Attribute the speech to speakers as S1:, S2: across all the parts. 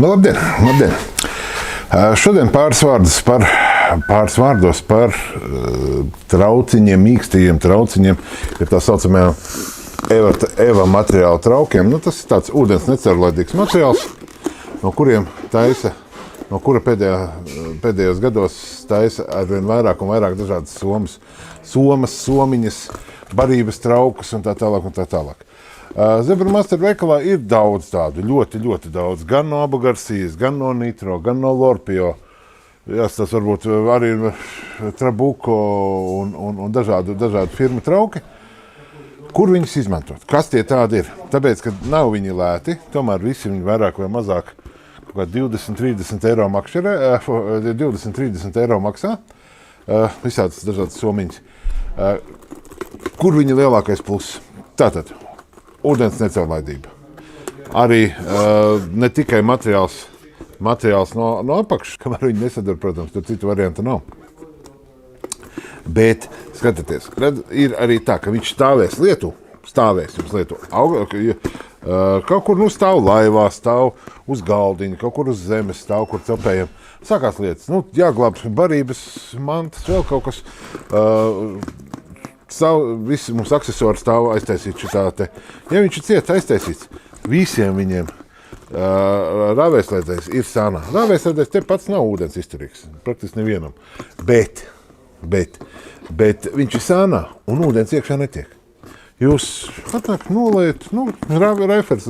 S1: Nu, labdien. Šodien pāris vārdos par trauciņiem, mīkstajiem trauciņiem, ir tā saucamajā EVA materiāla traukiem. Tas ir tāds ūdens necaurlaidīgs materiāls, no kura pēdējos gados taisa arvien vairāk un vairāk dažādas somiņas, barības traukus un tā tālāk. Zebra Master veikalā ir daudz tādu, ļoti daudz, gan no Abu Garcijas, gan no Nitro, gan no Lorpio. Tas varbūt arī Trabuco un dažādu firmu trauki. Kur viņus izmantot? Kas tie tādi ir? Tāpēc, ka nav viņi lēti, tomēr visi viņi vairāk vai mazāk 20-30 eiro makšķerē, 20-30 eiro maksā, visādas dažādas somiņas. Kur viņa lielākais pluss? Tātad, ūdens necaurlaidība. Arī ne tikai materiāls no apakšas, kamēr viņi nesadara, protams, tur citu variantu nav. Bet, skatieties, ir arī tā, ka viņš stāvēs jums lietu. Kaut kur stāv laivā, stāv uz galdiņa, kaut kur uz zemes stāv, kur cepējam. Sākās lietas, jāglāb barības, mantas, vēl kaut kas. Visi mums aksesori stāv aiztaisīt šitā te. Ja viņš ir ciet aiztaisīts, visiem viņiem rāvēslēdzējs ir sānā. Rāvēslēdzējs te pats nav ūdens izturīgs, praktiski nevienam. Bet viņš ir sānā un ūdens iekšā netiek. Jūs atnāk, nolaiet, Raifers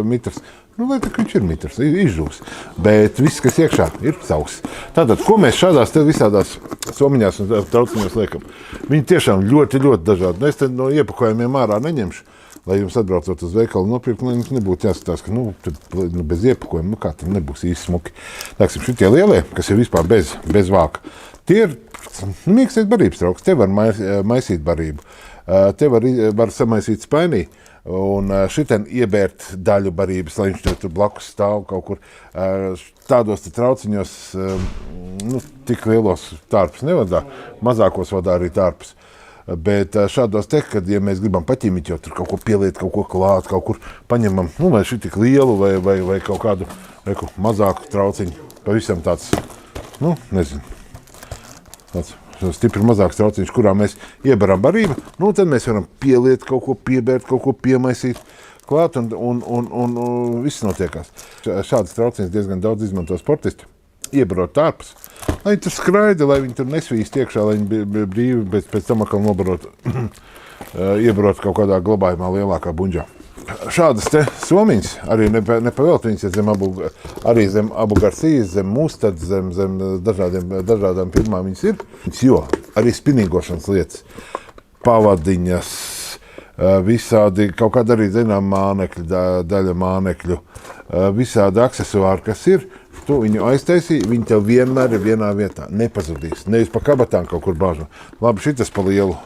S1: mitrs, lai tā, viņš ir mitrs, izžūs. Bet viss, kas iekšā, ir sauss. Tātad, ko mēs šādās te visādās somiņās un trauciņos liekam? Viņi tiešām ļoti dažādi. Es te no iepakojumiem ārā neņemšu, lai jums atbraucot uz veikalu nopirkt, lai jums nebūtu jāskatās, ka bez iepakojuma, kā tam nebūs īsti smuki. Tāksim, šitie lielie, kas ir vispār bez vāka, tie ir mīkstais barības trauks, te var maisīt barību. Te var samaisīt spainī un šitien iebērt daļu barības, lai viņš tur blakus stāv kaut kur. Tādos trauciņos tik lielos tārpus nevadā, mazākos vadā arī tārpus. Bet šādos te, kad ja mēs gribam paķimīt, jo tur kaut ko pieliet, kaut ko klāt, kaut kur paņemam, vai šī tik lielu vai kaut kādu mazāku trauciņu. Pavisam tāds, nezinu, tāds stipri mazāks trauciņš, kurā mēs iebaram barību, tad mēs varam pieliet, kaut ko piebērt, kaut ko piemaisīt klāt un viss notiekās. Šādas trauciņas diezgan daudz izmanto sportisti, iebarot tārpus, lai viņi tur skraida, lai viņi tur nesvīst iekšā, lai viņi brīvi pēc tam atkal nobarot, iebarot kaut kādā glabājumā lielākā buņģā. Šādas te somiņas, arī nepavēlt viņas arī zem Abu Garcijas, zem Mustad, zem dažādām firmām viņas ir. Jo arī spinīgošanas lietas, pavadiņas, visādi, kaut kāda arī daļa mānekļu, visādi aksesuāri, kas ir, tu viņu aiztaisīji, viņi tev vienmēr ir vienā vietā, nepazudīs, nevis pa kabatām kaut kur bāžam. Labi, šitas pa lielu,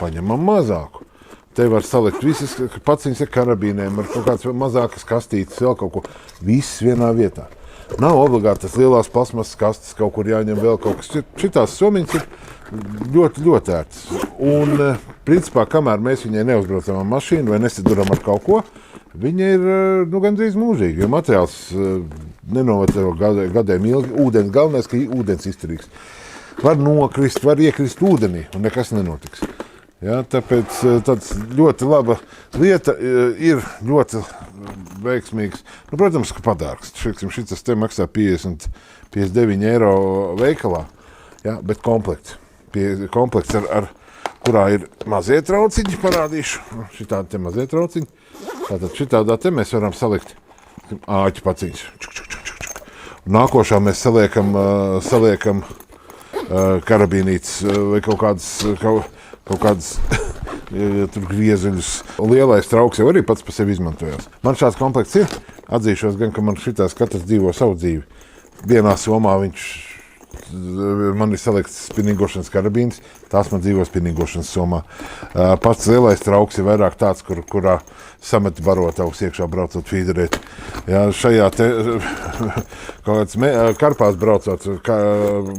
S1: paņemam mazāku. Te var salikt visas paciņas ar karabīnēm, ar kaut kādas mazākas kastītes, vēl kaut ko. Viss vienā vietā. Nav obligāti tas lielās plasmasas kastes, kaut kur jāņem vēl kaut kas. Šitās somiņas ir ļoti ērtas. Un, principā, kamēr mēs viņai neuzbraucam ar mašīnu vai nesaduram ar kaut ko, viņa ir gandrīz mūžīga, jo materiāls nenovaco gadiem ilgi. Ūdens galvenais, ka ūdens izturīgs. Var nokrist, var iekrist ūdenī un nekas nenotiks. Ja, tāpēc tāds ļoti laba lieta ir ļoti veiksmīgs. Protams, ka padārgs. Šis te maksā 50-59 eiro veikalā, ja, bet komplekts. Komplekts, kurā ir mazie trauciņi, parādīšu. Šitādi te mazie trauciņi. Tātad šitādā te mēs varam salikt āķu paciņas. Nākošā mēs saliekam karabīnītes vai kaut kādas tur griezuļus. Lielais trauks jau arī pats par sevi izmantojās. Man šāds komplekts ir. Atzīšos gan, ka man šitās katrs dzīvo savu dzīvi. Vienā somā viņš man ir salikts spinīgošanas karabīns, tās man dzīvo spinīgošanas somā. Pats lielais trauks ir vairāk tāds, kurā samet barotavus iekšā braucot fīderēt. Jā, šajā te, kaut kāds karpās braucot,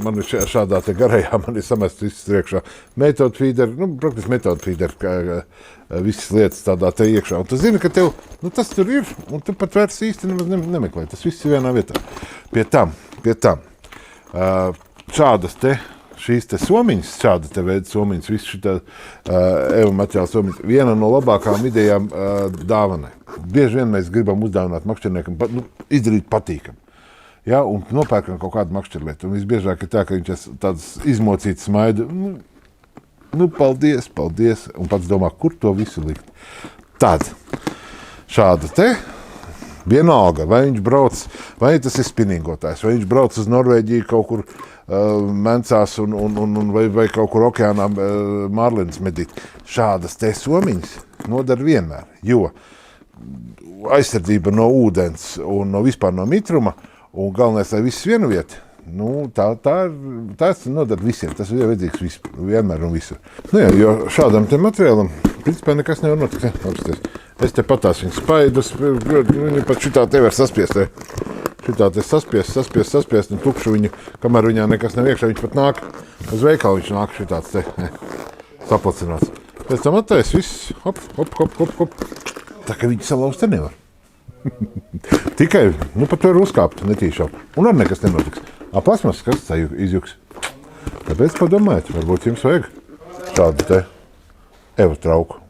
S1: man ir šādā te garajā, man ir samests viss iekšā. Metodu fīderi, praktiski metodu fīderi, visas lietas tādā te iekšā. Un tu zini, ka tev, tas tur ir, un tu pat vairs īsti nemaz nemeklē. Tas viss ir vienā vietā. Pie tam. Šādas te, šīs te somiņas, šāda te veida somiņas, viss šitā EVA materiāla somiņas, viena no labākām idejām dāvanai. Bieži vien mēs gribam uzdāvināt makšķerniekam, izdarīt patīkam. Ja, un nopērkam kaut kādu makšķerlietu. Un visbiežāk ir tā, ka viņš tāds izmocīts smaidu, paldies, un pats domā, kur to visu likt. Tad, šāda te, vienalga, vai viņš brauc, vai tas ir spinīgotājs, vai viņš brauc uz Norvēģiju kaut kur mencās vai kaut kur okeānā marlinas medīt. Šādas te somiņas nodara vienmēr, jo aizsardzība no ūdens un vispār no mitruma, un galvenais, lai viss vienu vietu, tas nodara visiem, tas ir vajadzīgs vienmēr un visur. Jo šādam te materiālam, principā nekas nevar notikt. Es te patās viņas spaidus, viņi pat šitā te var saspiest. Šitā te saspiest un tukšu viņu, kamēr viņā nekas nav iekšā, viņš pat nāk uz veikalu, viņš nāk šitāds te saplacināts. Pēc tam attais viss, hop. Tā ka viņi salauzt te nevar. Tikai, pat to ir uzkāpt netīšām. Un ar nekas nenotiks. Plasmas, kas tā izjuks. Tāpēc padomājiet, varbūt jums vajag šādu te EVA trauku.